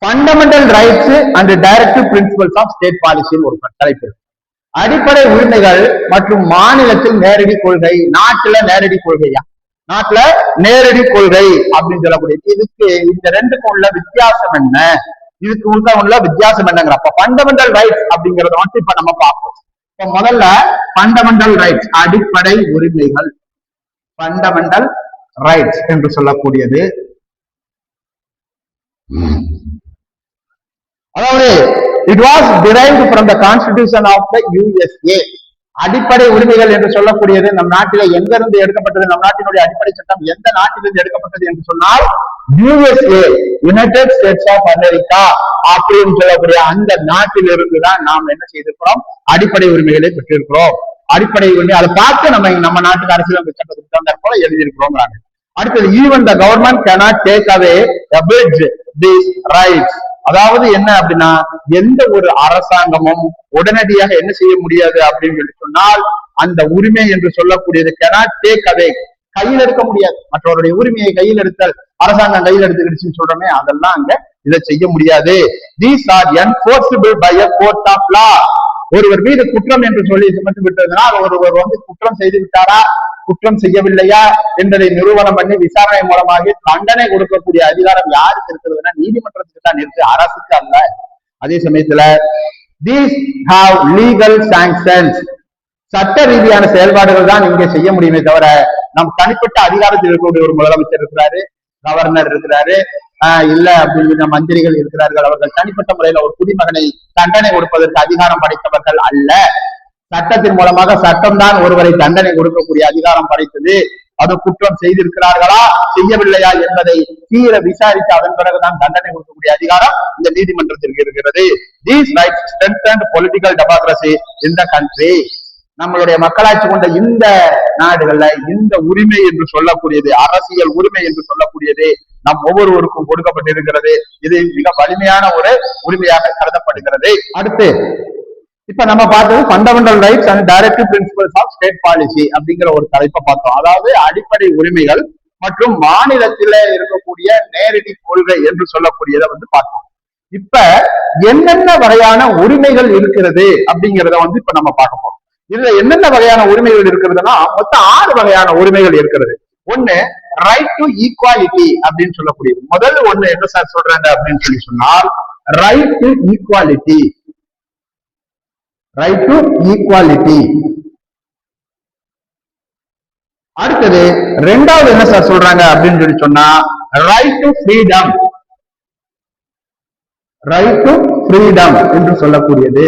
fundamental rights and directive principles of state பாலிசின்னு ஒரு தலைப்பு. அடிப்படை உரிமைகள் மற்றும் மாநிலத்தில் நேரடி கொள்கை. நாட்டுல நேரடி கொள்கையா, நாட்டுல நேரடி கொள்கை அப்படின்னு சொல்லக்கூடிய இதுக்கு இந்த ரெண்டுக்கும் உள்ள வித்தியாசம் என்ன, இதுக்கு உள்ள வித்தியாசம் என்னங்கிறப்ப ஃபண்டமெண்டல் ரைட்ஸ் அப்படிங்கறத வந்து இப்ப நம்ம பார்ப்போம். இப்ப முதல்ல ஃபண்டமெண்டல் ரைட்ஸ் அடிப்படை உரிமைகள். ஃபண்டமெண்டல் ரைட்ஸ் என்று சொல்லக்கூடியது அதாவது it was derived from the constitution of the USA. அடிப்படை உரிமைகள் என்று சொல்லக்கூடியது நம் நாட்டில எங்க இருந்து எடுக்கப்பட்டது, நம் நாட்டினுடைய அடிப்படை சட்டம் எந்த நாட்டிலிருந்து எடுக்கப்பட்டது என்று சொன்னால் USA, united states of America அப்படின்னு சொல்லக்கூடிய அந்த நாட்டிலிருந்து தான் நாம் என்ன செய்திருக்கிறோம், அடிப்படை உரிமைகளை பெற்றிருக்கிறோம். அடிப்படை உரிமை அதை பார்த்து நம்ம நாட்டுக்கு அரசியலமைப்பு சட்டத்துக்கு தகுந்த போல எழுதியிருக்கிறோம். அடுத்தது even the government cannot take away abridge these rights. அதாவது என்ன அப்படின்னா எந்த ஒரு அரசாங்கமும் உடனடியாக என்ன செய்ய முடியாது அப்படின்னு சொல்லி சொன்னால் அந்த உரிமை என்று சொல்லக்கூடியது cannot take away, கையில் எடுக்க முடியாது. மற்றவருடைய உரிமையை கையில் எடுத்தல், அரசாங்கம் கையில் எடுத்துக்கிடுச்சுன்னு சொல்றோமே, அதெல்லாம் அங்க இதை செய்ய முடியாது. These are enforceable by a court of law. ஒருவர் மீது குற்றம் என்று சொல்லி சுமத்தி விட்டதுனால் ஒருவர் வந்து குற்றம் செய்து விட்டாரா குற்றம் செய்யவில்லையா என்பதை நிரூபணம் பண்ணி விசாரணை மூலமாக தண்டனை கொடுக்கக்கூடிய அதிகாரம் யாருக்கு இருக்கிறதுனா நீதிமன்றத்துக்கு தான் இருக்கு, அரசுக்கு அல்ல. அதே சமயத்துல these have legal sanctions. சட்ட ரீதியான செயல்பாடுகள் தான் இங்க செய்ய முடியுமே தவிர நம் தனிப்பட்ட அதிகாரத்தில் இருக்கக்கூடிய ஒரு முதலமைச்சர் இருக்கிறாரு, கவர்னர் இருக்கிறாரு, இல்ல அப்படின்னு மந்திரிகள் இருக்கிறார்கள், அவர்கள் தனிப்பட்ட முறையில ஒரு குடிமகனை தண்டனை கொடுப்பதற்கு அதிகாரம் படைத்தவர்கள் அல்ல. சட்டத்தின் மூலமாக சட்டம் தான் ஒருவரை தண்டனை கொடுக்கக்கூடிய அதிகாரம் படைத்தது. அது குற்றம் செய்திருக்கிறார்களா செய்யவில்லையா என்பதை தீர விசாரித்து அதன் பிறகுதான் தண்டனை கொடுக்கக்கூடிய அதிகாரம் இந்த நீதிமன்றத்திற்கு இருக்கிறது. These rights strengthened political democracy in the country. நம்மளுடைய மக்களாட்சி கொண்ட இந்த நாடுகள்ல இந்த உரிமை என்று சொல்லக்கூடியது, அரசியல் உரிமை என்று சொல்லக்கூடியது நம் ஒவ்வொருவருக்கும் கொடுக்கப்பட்டிருக்கிறது. இது மிக வலிமையான ஒரு உரிமையாக கருதப்படுகிறது. அடுத்து இப்ப நம்ம பார்த்தது fundamental rights and directive principles of state policy அப்படிங்கிற ஒரு தலைப்பை பார்த்தோம். அதாவது அடிப்படை உரிமைகள் மற்றும் மாநிலத்தில இருக்கக்கூடிய நேரடி கொள்கை என்று சொல்லக்கூடியதை வந்து பார்த்தோம். இப்ப என்னென்ன வகையான உரிமைகள் இருக்கிறது அப்படிங்கிறத வந்து இப்ப நம்ம பார்க்க போறோம். இதுல என்னென்ன வகையான உரிமைகள் இருக்கிறதுனா மொத்தம் 6 வகையான உரிமைகள் இருக்கிறது. ஒண்ணு ரைட் டு ஈக்குவாலிட்டி அப்படின்னு சொல்லக்கூடியது. முதல் ஒண்ணு என்ன சார் சொல்றாங்க அப்படின்னு சொல்லி சொன்னால் right to equality. Right to equality. அடுத்தது ரெண்டாவது என்ன சார் சொல்றாங்க அப்படின்னு சொல்லி சொன்னா right to freedom. Right to freedom என்று சொல்லக்கூடியது.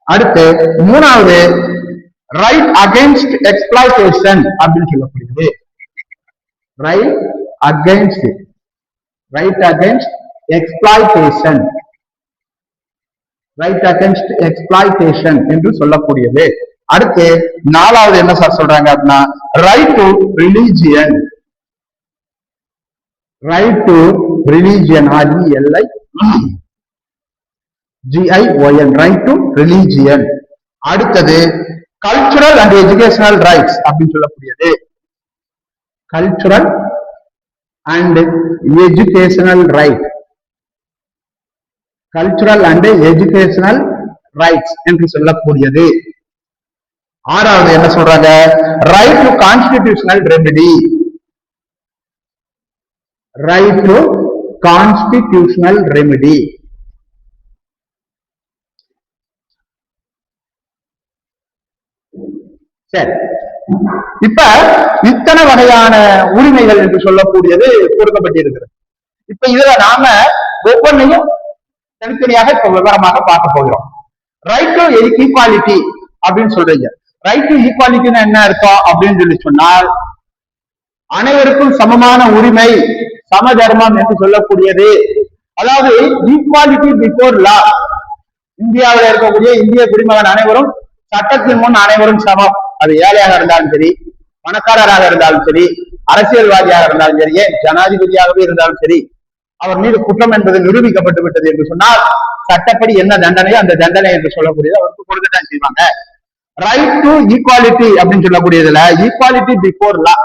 அடுத்து மூணாவது ரைட் அகைன்ஸ்ட் எக்ஸ்பிளாய்டேஷன் அப்படின்னு சொல்லக்கூடியது. Right against exploitation. Right against exploitation என்று சொல்லக்கூடியது. அடுத்து நாலாவது என்ன சார் சொல்றாங்க அப்படின்னா right to religion. Right to religion, RELIGION, right to religion. அடுத்தது கல்ச்சுரல் அண்ட் எஜுகேஷனல் ரைட்ஸ் அப்படின்னு சொல்லக்கூடியது. Cultural and educational right, cultural and educational rights என்று சொல்லக்கூடியது. ஆறாவது என்ன சொல்றாங்க right to constitutional remedy. Right to constitutional remedy. சரி, இப்ப இத்தனை வகையான உரிமைகள் என்று சொல்லக்கூடியது கொடுக்கப்பட்டிருக்கிறது. இப்ப இதுல நாம ஒவ்வொன்றையும் தனித்தனியாக இப்ப விவரமாக பார்க்க போகிறோம். ரைட் டு ஈக்வாலிட்டி அப்படின்னு சொல்றீங்க. ரைட் டு ஈக்வாலிட்டின்னு என்ன அர்த்தம் அப்படின்னு சொல்லி சொன்னால் அனைவருக்கும் சமமான உரிமை, சம தர்மம் என்று சொல்லக்கூடியது. அதாவது ஈக்வாலிட்டி பிஃபோர் லா. இந்தியாவில் இருக்கக்கூடிய இந்திய குடிமகன் அனைவரும் சட்டத்தின் முன் அனைவரும் சமம். அது ஏழையாக இருந்தாலும் சரி, பணக்காரராக இருந்தாலும் சரி, அரசியல்வாதியாக இருந்தாலும் சரி, ஏன் ஜனாதிபதியாகவே இருந்தாலும் சரி, அவர் மீது குற்றம் என்பது நிரூபிக்கப்பட்டு விட்டது என்று சொன்னால் சட்டப்படி என்ன தண்டனையோ அந்த தண்டனை என்று சொல்லக்கூடியது அவருக்கு கொடுக்கத்தான் செய்வாங்க. ரைட் டு ஈக்வாலிட்டி அப்படின்னு சொல்லக்கூடியதுல ஈக்வாலிட்டி பிஃபோர் லா,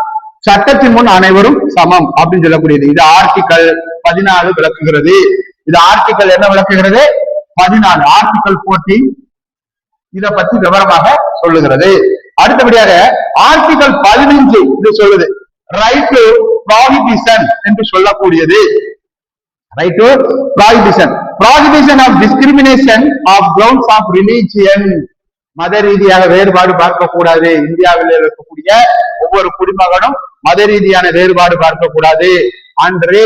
சட்டத்தின் முன் அனைவரும் சமம் அப்படின்னு சொல்லக்கூடியது. இது ஆர்டிகல் 14 விளக்குகிறது. இது ஆர்டிகல் என்ன விளக்குகிறது? 14, ஆர்டிகல் 14 இத பத்தி விவரமாக சொல்லுகிறது. அடுத்தபடியாக ஆர்டிகல் 15 இது சொல்லுது ரைட் டு ப்ராஹிபிஷன் என்று சொல்லக்கூடியது. Right to prohibition, prohibition of discrimination of grounds of religion. மத ரீதியாக வேறுபாடு பார்க்கக்கூடாது. இந்தியாவில் இருக்கக்கூடிய ஒவ்வொரு குடிமகனும் மத ரீதியான வேறுபாடு பார்க்கக்கூடாது. அன்று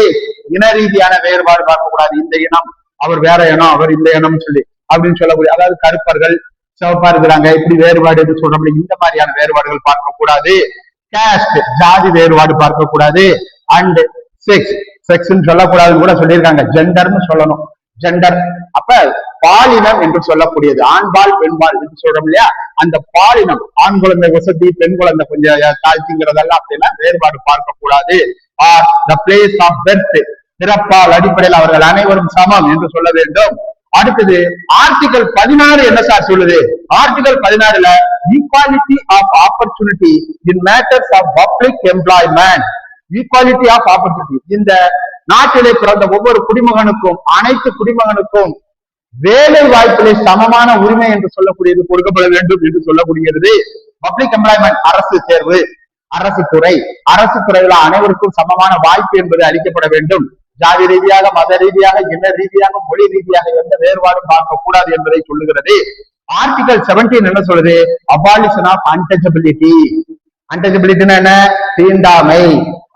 இன ரீதியான வேறுபாடு பார்க்கக்கூடாது. இந்த இனம் அவர் வேற இனம், அவர் இந்த இனம் சொல்லி அப்படின்னு சொல்லக்கூடிய, அதாவது கருப்பர்கள் சிவப்பா இருக்கிறாங்க இப்படி வேறுபாடு என்று சொல்றோம். இந்த மாதிரியான வேறுபாடுகள் பார்க்கக்கூடாது. காஸ்ட், ஜாதி வேறுபாடு பார்க்கக்கூடாது. அண்ட் செக்ஸ், செக்ஸ்ன்னு சொல்லக்கூடாதுன்னு கூட சொல்லியிருக்காங்க. ஜெண்டர்னு சொல்லணும். ஜெண்டர் அப்ப பாலினம் என்று சொல்லக்கூடியது, ஆண்பால் பெண்பால் என்று சொல்றோம் இல்லையா, அந்த பாலினம், ஆண் குழந்தை வசதி, பெண் குழந்தை கொஞ்சம் தாழ்த்திங்கிறதெல்லாம் அப்படிலாம் வேறுபாடு பார்க்கக்கூடாது. Or the place of birth, பிறப்பால் அடிப்படையில் அவர்கள் அனைவரும் சமம் என்று சொல்ல வேண்டும். அடுத்தது ஆர்டிகல் 16 என்ன சார் சொல்லுது? ஆர்டிகல் 16ல equality of opportunity in matters of public employment. Equality of opportunity, இந்த நாட்டிலே பிறந்த ஒவ்வொரு குடிமகனுக்கும், அனைத்து குடிமகனுக்கும் வேலை வாய்ப்பிலே சமமான உரிமை என்று சொல்லக்கூடியது கொடுக்கப்பட வேண்டும் என்று சொல்லக்கூடியது. பப்ளிக் எம்ப்ளாய்மெண்ட், அரசு தேர்வு, அரசு துறை, அரசு துறையில அனைவருக்கும் சமமான வாய்ப்பு என்பது அளிக்கப்பட வேண்டும். ஜாதி ரீதியாக, மத ரீதியாக, இன ரீதியாக, மொழி ரீதியாக எந்த வேறுபாடும் பார்க்கக்கூடாது என்பதை சொல்லுகிறது. ஆர்டிகல் 17 என்ன சொல்லுது? Abolition of untouchability. அன்டச்சபிலிட்டினா என்ன? தீண்டாமை.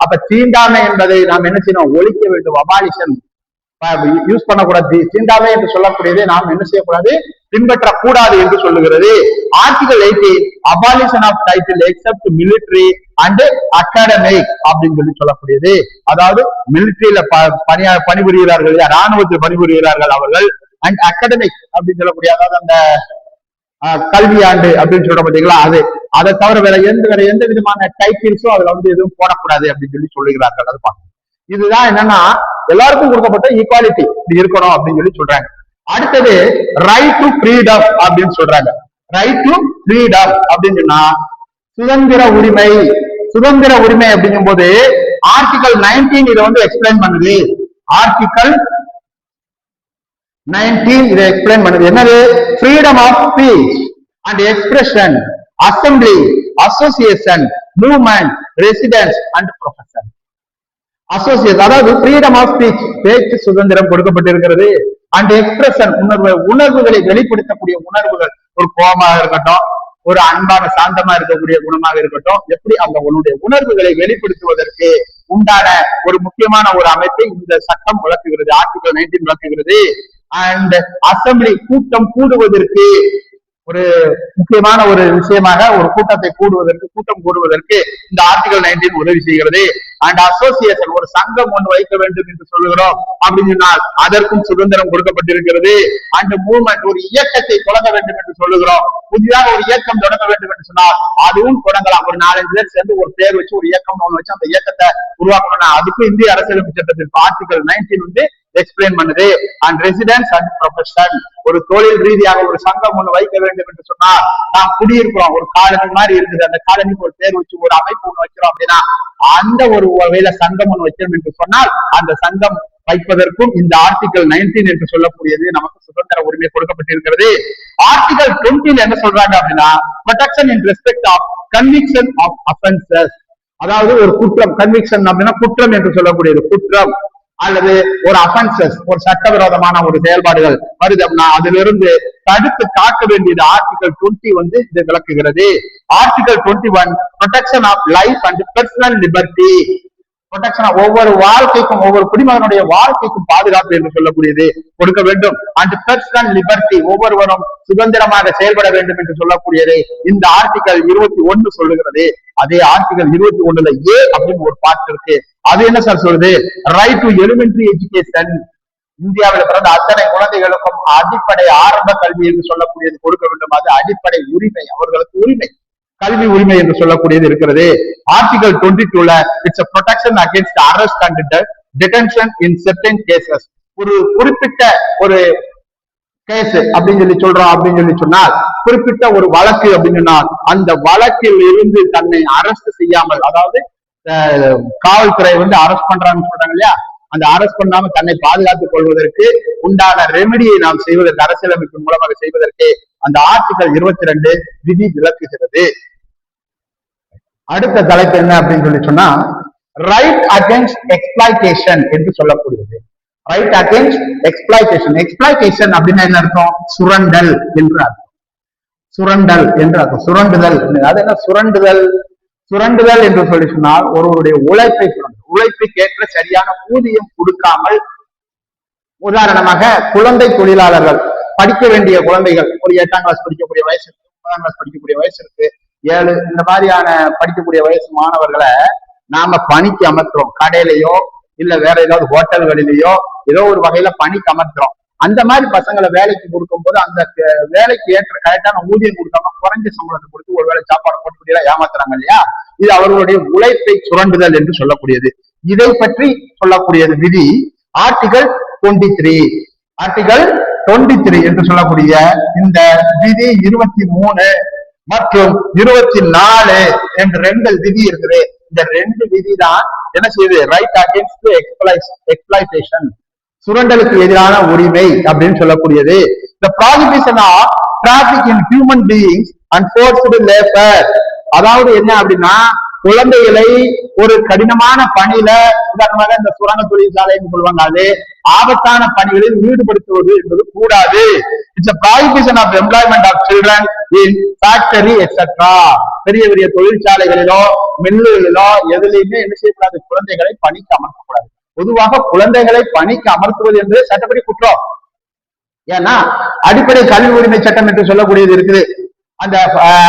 அப்ப தீண்டாமை என்பதை நாம் என்ன செய்யணும்? ஒழிக்க வேண்டும். அபாலிஷன் யூஸ் பண்ணக்கூடாது. தீண்டாமை என்று சொல்லக்கூடியதை நாம் என்ன செய்யக்கூடாது? பின்பற்றக்கூடாது என்று சொல்லுகிறது. Article 18 abolition of title except military and academic அப்படின்னு சொல்லக்கூடியது. அதாவது மிலிட்டரியில பணிபுரிகிறார்கள், ராணுவத்தில் பணிபுரிகிறார்கள் அவர்கள், அண்ட் அகாடமிக் அப்படின்னு சொல்லக்கூடிய, அதாவது அந்த கல்வி ஆண்டு அப்படின்னு சொல்ற பார்த்தீங்களா, அது அதை தவிர வேற எந்த விதமான டைட்டில்ஸும் அதுல எதுவும் போடக்கூடாது அப்படின்னு சொல்லுகிறார்கள். அது பார்க்கணும். இதுதான் என்னன்னா எல்லாருக்கும் கொடுக்கப்பட்ட ஈக்வாலிட்டி இப்படி இருக்கணும் அப்படின்னு சொல்றாங்க. அடுத்தது ரைட் டு ஃப்ரீடம் அப்படின்னு சொல்றாங்க. ரைட் டு ஃப்ரீடம் அப்படின்னு சொன்னா சுதந்திர உரிமை. சுதந்திர உரிமை அப்படிங்கும் போது ஆர்டிகல் 19 இதை எக்ஸ்பிளைன் பண்ணுது. ஆர்டிகல் 19 இதை எக்ஸ்பிளைன் பண்ணுது. என்னது? Freedom of speech and expression, assembly, association, movement, residence and profession. Association, அதாவது ஃப்ரீடம் ஆஃப் ஸ்பீச், பேச்சு சுதந்திரம் கொடுக்கப்பட்டிருக்கிறது. அண்ட் எக்ஸ்பிரஷன், உணர்வுகளை வெளிப்படுத்தக்கூடிய உணர்வுகள், ஒரு கோபமாக இருக்கட்டும், ஒரு அன்பான சாந்தமா இருக்கக்கூடிய குணமாக இருக்கட்டும், எப்படி அந்த உன்னுடைய உணர்வுகளை வெளிப்படுத்துவதற்கு உண்டான ஒரு முக்கியமான ஒரு அமைப்பை இந்த சட்டம் விளக்குகிறது. ஆர்டிகல் 19 விளக்குகிறது. அண்ட் அசம்பிளி, கூட்டம் கூடுவதற்கு ஒரு முக்கியமான ஒரு விஷயமாக ஒரு கூட்டம் கூடுவதற்கு இந்த ஆர்டிகல் 19 உதவி செய்கிறது. அண்ட் அசோசியேஷன், ஒரு சங்கம் ஒன்று வைக்க வேண்டும் என்று சொல்லுகிறோம் அப்படின்னு சொன்னால் அதற்கும் சுதந்திரம் கொடுக்கப்பட்டிருக்கிறது. அண்ட் மூவ்மெண்ட், ஒரு இயக்கத்தை தொடங்க வேண்டும் என்று சொல்லுகிறோம். புதிதாக ஒரு இயக்கம் தொடங்க வேண்டும் என்று சொன்னால் அதுவும் தொடங்கலாம். ஒரு 4-5 பேர் சேர்ந்து ஒரு பேர் வச்சு ஒரு இயக்கம் ஒன்று வச்சு அந்த இயக்கத்தை உருவாக்கணும்னா அதுக்கும் இந்திய அரசியலமைப்பு சட்டத்திற்கு ஆர்டிகல் 19 வந்து எக்ஸ்பிளைன் பண்ணுது. அண்ட் ரெசிடென்ஸ் அண்ட் ப்ரொஃபஷன், ஒரு தொழில் ரீதியாக ஒரு சங்கம் ஒண்ணு வைக்க வேண்டும் என்று சொன்னால் நாம் குடியிருக்கிறோம், ஒரு காலனி மாதிரி இருக்குது, அந்த காலனிக்கு ஒரு பேர் வச்சு ஒரு அமைப்பு ஒண்ணு வைக்கிறோம் அப்படின்னா அந்த ஒரு வகையில சங்கம் ஒண்ணு வைக்கிறோம் என்று சொன்னால் அந்த சங்கம் வைப்பதற்கும் இந்த ஆர்டிகல் 19 என்று சொல்லக்கூடியது நமக்கு சுதந்திர உரிமை கொடுக்கப்பட்டிருக்கிறது. ஆர்டிகல் 20 என்ன சொல்றாங்க அப்படின்னா protection in respect of conviction of offences, அதாவது ஒரு குற்றம், கன்விக்ஷன் அப்படின்னா குற்றம் என்று சொல்லக்கூடியது, குற்றம் அல்லது ஒரு அஃபென்சஸ், ஒரு சட்டவிரோதமான ஒரு செயல்பாடுகள் வருது அப்படின்னா அதிலிருந்து தடுத்து காக்க வேண்டியது ஆர்டிகல் 20 வந்து இதை விளக்குகிறது. Article 21 protection of life and personal liberty, protection ஒவ்வொரு வாழ்க்கைக்கும் ஒவ்வொரு குடிமகனுடைய வாழ்க்கைக்கும் பாதுகாப்பு என்று சொல்லக்கூடியது கொடுக்க வேண்டும். அண்ட் பர்சனல் லிபர்ட்டி, ஒவ்வொருவரும் சுதந்திரமாக செயல்பட வேண்டும் என்று சொல்லக்கூடியது இந்த ஆர்டிகல் 21 சொல்லுகிறது. அதே ஆர்டிகல் 21ல ஏ அப்படின்னு ஒரு பார்ட் இருக்கு. அது என்ன சார் சொல்லுது? ரைட் டு எலிமெண்டரி எஜுகேஷன், இந்தியாவில் பிறந்த அத்தனை குழந்தைகளுக்கும் அடிப்படை ஆரம்ப கல்வி என்று சொல்லக்கூடியது கொடுக்க வேண்டும். அது அடிப்படை உரிமை, அவர்களுக்கு உரிமை, கல்வி உரிமை என்று சொல்லக்கூடியது இருக்கிறது. ஆர்டிகல் 22ல it's protection against arrest and detention in certain cases, ஒரு குறிப்பிட்ட ஒரு கேஸ் அப்படின்னு சொல்லி சொல்றோம் அப்படின்னு சொல்லி சொன்னால் குறிப்பிட்ட ஒரு வழக்கு அப்படின்னு சொன்னால் அந்த வழக்கில் இருந்து தன்னை அரெஸ்ட் செய்யாமல், அதாவது காவல்துறை வந்து அரெஸ்ட் பண்றாங்கன்னு சொல்றாங்க இல்லையா, அந்த அரெஸ்ட் பண்ணாம தன்னை பாதுகாத்துக் கொள்வதற்கு உண்டான ரெமெடியை நாம் செய்வதற்கு, அரசியலமைப்பின் மூலமாக செய்வதற்கு அந்த ஆர்டிகல் 22 விதி விளக்குகிறது. அடுத்த தலைப்பு என்ன அப்படின்னு சொல்லி சொன்னா ரைட் அகேன்ஸ்ட் எக்ஸ்பிளாய்டேஷன் என்று சொல்லக்கூடியது. ரைட் அகேன்ஸ்ட் எக்ஸ்பிளாய்டேஷன், எக்ஸ்பிளாய்டேஷன் அப்படின்னா என்ன அர்த்தம்? சுரண்டல் என்று அர்த்தம். சுரண்டல் என்று அர்த்தம். சுரண்டுதல், அது என்ன சுரண்டுதல்? சுரண்டுதல் என்று சொல்லி சொன்னால் ஒருவருடைய உழைப்பை சுரண்டு, உழைப்புக்கு ஏற்ற சரியான ஊதியம் கொடுக்காமல், உதாரணமாக குழந்தை தொழிலாளர்கள், படிக்க வேண்டிய குழந்தைகள், ஒரு 8ஆம் கிளாஸ் படிக்கக்கூடிய வயசு இருக்கு, 9ஆம் கிளாஸ் படிக்கக்கூடிய வயசு இருக்கு, 7 இந்த மாதிரியான படிக்கக்கூடிய வயசு மாணவர்களை நாம பணிக்கு அமர்த்துறோம். கடையிலையோ இல்ல வேற ஏதாவது ஹோட்டல்களிலேயோ ஏதோ ஒரு வகையில பணிக்கு அமர்த்துறோம். அந்த மாதிரி பசங்களை வேலைக்கு கொடுக்கும் போது அந்த வேலைக்கு ஏற்ற கரெக்டான ஊதியம் கொடுக்காம குறைஞ்ச சம்பளத்தை கொடுத்து ஒரு வேலை சாப்பாடு போட்டு ஏமாத்துறாங்க இல்லையா, இது அவர்களுடைய உழைப்பை சுரண்டுதல் என்று சொல்லக்கூடியது. இதை பற்றி சொல்லக்கூடியது விதி ஆர்டிகல் 23. ஆர்டிகல் 23 என்று சொல்லக்கூடிய இந்த விதி 23 மற்றும் 24 என்று 2 விதி இருக்குது. இந்த 2 விதி தான் என்ன செய்யுது? ரைட் அகேன்ஸ்ட் எக்ஸ்பிளாய்டேஷன், சுரண்டலுக்கு எதிரான உரிமை அப்படின்னு சொல்லக்கூடியது. The prohibition of traffic in human beings and forced labor, அதாவது என்ன அப்படின்னா குழந்தைகளை ஒரு கடினமான பணியில, உதாரணமாக இந்த சுரங்க தொழிற்சாலைன்னு சொல்லுவாங்க, அது ஆபத்தான பணிகளில் ஈடுபடுத்துவது என்பது கூடாது. It's a prohibition of employment of children in factory etc. பெரிய பெரிய தொழிற்சாலைகளிலோ மில்லுகளிலோ எதுலையுமே என்ன செய்யக்கூடாது? குழந்தைகளை பணிக்கு அமர்த்தக்கூடாது. பொதுவாக குழந்தைகளை பணிக்கு அமர்த்துவது என்பது சட்டப்படி குற்றம். ஏன்னா அடிப்படை கல்வி உரிமை சட்டம் என்று சொல்லக்கூடியது இருக்குது. அந்த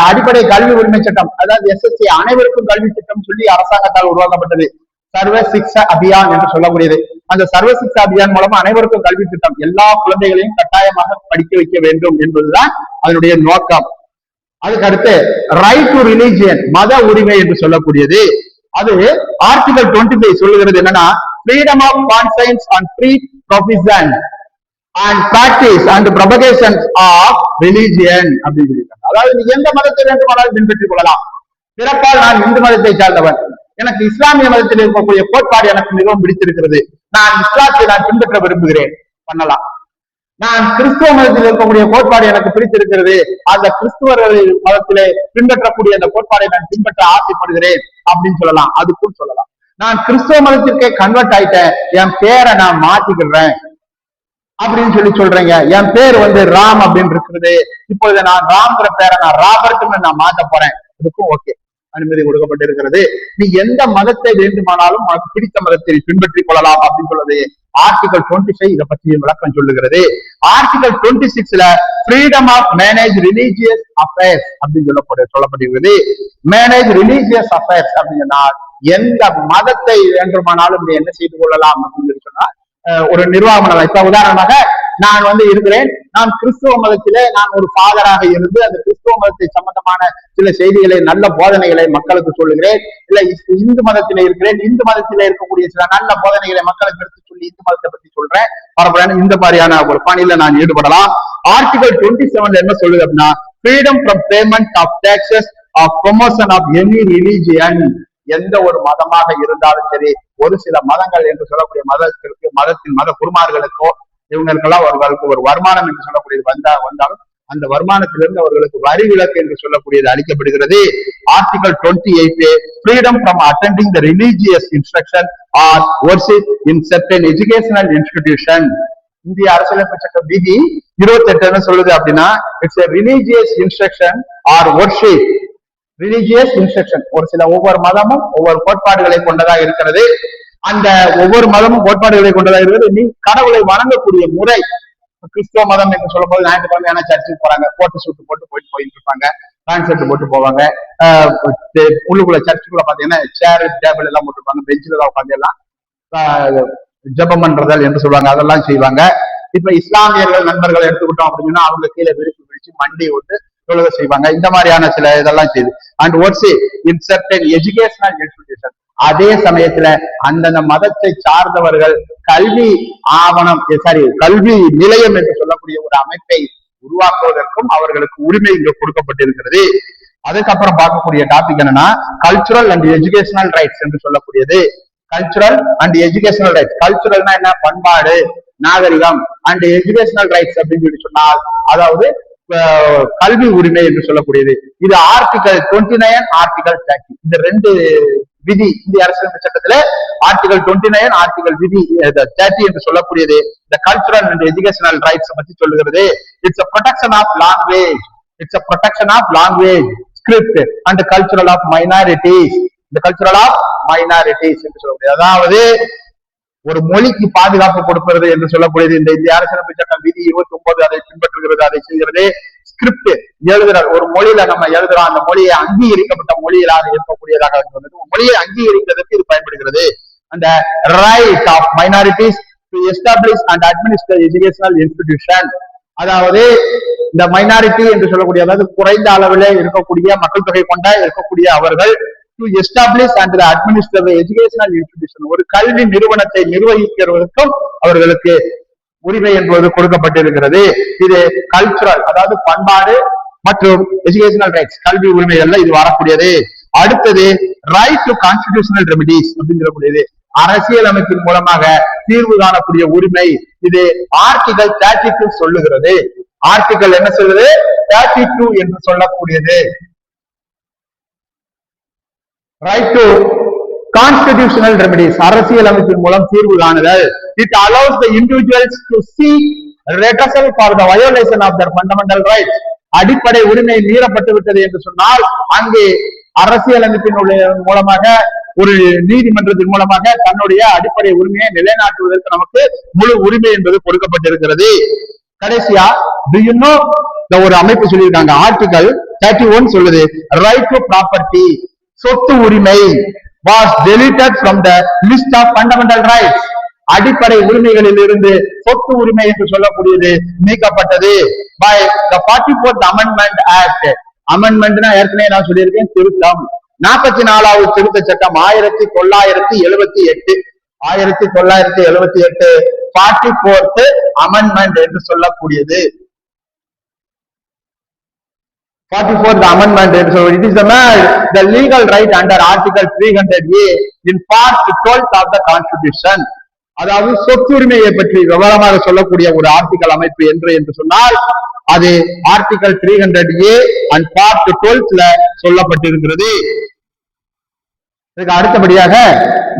அடிப்படை கல்வி உரிமை சட்டம், அதாவது SSC அனைவருக்கும் கல்வி திட்டம் சொல்லி அரசாங்கத்தால் உருவாக்கப்பட்டது. சர்வ சிக்ஷா அபியான் என்று சொல்லக்கூடியது. அந்த சர்வ சிக்ஷா அபியான் மூலமா அனைவருக்கும் கல்வி திட்டம், எல்லா குழந்தைகளையும் கட்டாயமாக படிக்க வைக்க வேண்டும் என்பதுதான் அதனுடைய நோக்கம். அதுக்கு அடுத்து ரைட் டு ரிலிஜியன், மத உரிமை என்று சொல்லக்கூடியது. அது ஆர்டிகல் 25 சொல்லுகிறது என்னன்னா freedom of conscience and free profession and practice and propagation of religion அப்படின்னு சொல்லியிருக்காங்க. அதாவது நீ எந்த மதத்தை வேண்டுமானாலும் பின்பற்றிக் கொள்ளலாம். பிறப்பால் நான் இந்து மதத்தை சார்ந்தவன், எனக்கு இஸ்லாமிய மதத்தில் இருக்கக்கூடிய கோட்பாடு எனக்கு மிகவும் பிடித்திருக்கிறது, நான் இஸ்லாத்தை நான் பின்பற்ற விரும்புகிறேன், பண்ணலாம். நான் கிறிஸ்துவ மதத்தில் இருக்கக்கூடிய கோட்பாடு எனக்கு பிடித்திருக்கிறது, அந்த கிறிஸ்துவர்கள் மதத்திலே பின்பற்றக்கூடிய அந்த கோட்பாடை நான் பின்பற்ற ஆசைப்படுகிறேன் அப்படின்னு சொல்லலாம். அதுக்கும் சொல்லலாம். நான் கிறிஸ்துவ மதத்திற்கே கன்வெர்ட் ஆயிட்டேன், என் பேரை நான் மாத்திக்கிறேன் அப்படின்னு சொல்லி சொல்றீங்க. என் பேர் வந்து ராம் அப்படின்னு இருக்கிறது, இப்பொழுது நான் ராம்ங்கிற பேரை நான் ராபர்ட்னு நான் மாத்த போறேன், அதுக்கும் ஓகே, அனுமதி கொடுக்கப்பட்டிருக்கிறது. நீ எந்த மதத்தை வேண்டுமானாலும் உனக்கு பிடித்த மதத்தை பின்பற்றிக் கொள்ளலாம் அப்படின்னு சொல்றது ஆர்டிகல் 25 இதை பற்றி விளக்கம் சொல்லுகிறது. ஆர்டிகல் 26ல freedom of manage religious affairs அப்படின்னு சொல்லப்படுகிறது. மேனேஜ் ரிலீஜியஸ் அஃபேர்ஸ் அப்படின்னா எந்த மதத்தை வேண்டுமானாலும் நீ என்ன செய்து கொள்ளலாம் அப்படின்னு சொன்னா ஒரு நிர்வாகம். இப்ப உதாரணமாக நான் இருக்கிறேன், நான் கிறிஸ்துவ மதத்திலே நான் ஒரு ஃபாதராக இருந்து அந்த கிறிஸ்துவ மதத்தை சம்பந்தமான சில செய்திகளை நல்ல போதனைகளை மக்களுக்கு சொல்லுகிறேன். இல்ல இந்து மதத்திலே இருக்கிறேன், இந்து மதத்திலே இருக்கக்கூடிய சில நல்ல போதனைகளை மக்களுக்கு எடுத்து சொல்லி இந்து மதத்தை பத்தி சொல்றேன் பரவாயில்ல, இந்த மாதிரியான ஒரு பணியில நான் ஈடுபடலாம். ஆர்டிகல் 27 என்ன சொல்லுது அப்படின்னா freedom from payment of taxes of promotion of any religion. எந்த ஒரு மதமாக இருந்தாலும் சரி, ஒரு சில மதங்கள் என்று சொல்லக்கூடிய மதத்தின் மத குருமார்களுக்கோ இவங்களுக்கெல்லாம் அவர்களுக்கு ஒரு வருமானம் என்று சொல்லக்கூடியது வந்தாலும் அந்த வருமானத்திலிருந்து அவர்களுக்கு வரி விலக்கு என்று சொல்லக்கூடியது அளிக்கப்படுகிறது. Article 28 freedom from attending the religious instruction or worship in certain educational institution. இந்திய அரசியலமைப்பு சட்டம் விதி 28 என்ன சொல்லுது அப்படின்னா it's religious instruction or worship. Religious instruction ஒரு சில ஒவ்வொரு மதமும் ஒவ்வொரு கோட்பாடுகளை கொண்டதா இருக்கிறது. அந்த ஒவ்வொரு மதமும் கோட்பாடுகளை கொண்டதா இருக்கிறது. நீ கடவுளை வணங்கக்கூடிய முறை, கிறிஸ்துவ மதம் என்று சொல்லும் போது ஞாயிற்றுக்கிழமை சர்ச்சுக்கு போறாங்க, போட்டு சூட்டு போயிட்டு இருப்பாங்க, பேண்ட் ஷர்ட் போட்டு போவாங்க. உள்ளுக்குள்ள சர்ச்சுக்குள்ள பாத்தீங்கன்னா சேர் டேபிள் எல்லாம் போட்டுருப்பாங்க, பெஞ்சில தான் உட்காந்து எல்லாம் ஜபம் பண்றதல் என்று சொல்லுவாங்க, அதெல்லாம் செய்வாங்க. இப்ப இஸ்லாமியர்கள் நண்பர்கள் எடுத்துக்கிட்டோம் அப்படின்னா அவங்க கீழே விரிச்சு மண்டி விட்டு தொழுக செய்வாங்க. இந்த மாதிரியான சில இதெல்லாம் செய்யுது. And what's in certain educational institution. அதே சமயத்துல அந்தந்த மதத்தை சார்ந்தவர்கள் கல்வி கல்வி நிலையம் என்று சொல்லக்கூடிய ஒரு அமைப்பை உருவாக்குவதற்கும் அவர்களுக்கு உரிமை இங்க கொடுக்கப்பட்டிருக்கிறது. அதுக்கப்புறம் பார்க்கக்கூடிய டாபிக் என்னன்னா கல்ச்சுரல் அண்ட் எஜுகேஷனல் ரைட்ஸ் என்று சொல்லக்கூடியது. Cultural and educational rights. கல்ச்சுரல்னா என்ன? பண்பாடு, நாகரிகம். அண்ட் எஜுகேஷனல் ரைட்ஸ் அப்படின்னு சொல்லி சொன்னால் அதாவது கல்வி உரிமை என்று சொல்லக்கூடியது. இது ஆர்டிகல் 29 ஆர்டிகல் 30 இந்த ரெண்டு விதி இந்திய அரசியலமைப்பு சட்டத்துல ஆர்டிகல் 29 ஆர்டிகல் விதி 30 என்று சொல்லக்கூடியது இந்த கல்ச்சுரல் அண்ட் எஜுகேஷனல் ரைட்ஸ் பத்தி சொல்லுகிறது. It's protection of language, it's protection of language, script and cultural of minorities. இந்த கல்ச்சுரல் ஆஃப் மைனாரிட்டிஸ் என்று சொல்லக்கூடியது அதாவது ஒரு மொழிக்கு பாதுகாப்பு கொடுக்கிறது என்று சொல்லக்கூடியது இந்த இந்திய அரசியலமைப்பு சட்டம் விதி 29 அதை பின்பற்றுகிறது, அதை செய்கிறது. ஸ்கிரிப்ட் எழுதுறார், ஒரு மொழியில நம்ம எழுதுறோம், அந்த மொழியை அங்கீகரிக்கப்பட்ட மொழியிலாக இருக்கக்கூடியதாக இருந்தது. மொழியை அங்கீகரிக்கிறதுக்கு இது பயன்படுகிறது. அந்த right of minorities to establish and administer educational institution. அதாவது இந்த மைனாரிட்டி என்று சொல்லக்கூடிய அதாவது குறைந்த அளவிலே இருக்கக்கூடிய மக்கள் தொகை கொண்ட இருக்கக்கூடிய அவர்கள் to establish and administer the educational institution. ஒரு கல்வி நிறுவனத்தை நிர்வகிக்கிறதுக்கும் அவர்களுக்கு உரிமை என்பது கொடுக்கப்பட்டிருக்கிறது. இது கல்ச்சுரல் அதாவது பண்பாடு மற்றும் எஜுகேஷனல் ரைட்ஸ் கல்வி உரிமைகள்ல இது வரக்கூடியது. அடுத்தது ரைட் டு கான்ஸ்டிடியூஷனல் ரெமிடிஸ் அப்படிங்கிறக்கூடியது அரசியலமைப்பின் மூலமாக தீர்வு காணக்கூடிய உரிமை. இது ஆர்டிகல் 32 சொல்லுகிறது. ஆர்டிகல் என்ன சொல்லுது? 32 என்று சொல்லக்கூடியது ரைட் டு கான்ஸ்டிடியூஷனல் ரெமிடிஸ் அரசியலமைப்பின் மூலம் தீர்வு காணுதல். It allows the individuals to seek redressal for the violation of their fundamental rights. அடிப்படை உரிமை மீறப்பட்டு விட்டது என்று சொன்னால் அங்கே அரசியலமைப்பின் மூலமாக ஒரு நீதிமன்றத்தின் மூலமாக தன்னுடைய அடிப்படை உரிமையை நிலைநாட்டுவதற்கு நமக்கு முழு உரிமை என்பது கொடுக்கப்பட்டிருக்கிறது. கடைசியா ஒரு அமைப்பு சொல்லியிருக்காங்க ஆர்டிகல் 31 சொல்லுது ரைட் டு ப்ராப்பர்ட்டி சொத்து உரிமை was deleted from the list of fundamental rights. அடிப்படை உரிமைகளில் இருந்து சொத்து உரிமை என்று சொல்லக்கூடியது நீக்கப்பட்டது by the 44th Amendment Act. அமெண்ட்மெண்ட்னா ஏற்கனவே நான் சொல்லியிருக்கேன் திருத்தம். 44வது திருத்த சட்டம் 1978 44th Amendment என்று சொல்லக்கூடியது 44th Amendment. So it is the legal right under Article 300A in Part 12 of the Constitution. அதாவது சொத்துரிமையை பற்றி விவரமாக சொல்லக்கூடிய ஒரு ஆர்டிகல் அமைப்பு என்று சொன்னால் அது ஆர்டிகல் 300A and Part 12ல சொல்லப்பட்டிருக்கிறது. இதுக்கு அடுத்தபடியாக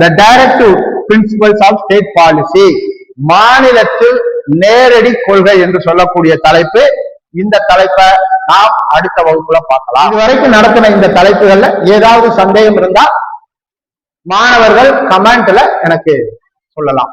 the directive principles of state policy மாநிலத்தில் நேரடி கொள்கை என்று சொல்லக்கூடிய தலைப்பு. இந்த தலைப்பை நாம் அடுத்த வகுப்புல பார்க்கலாம். இதுவரைக்கும் நடத்தின இந்த தலைப்புகள்ல ஏதாவது சந்தேகம் இருந்தா மாணவர்கள் கமெண்ட்ல எனக்கு சொல்லலாம்.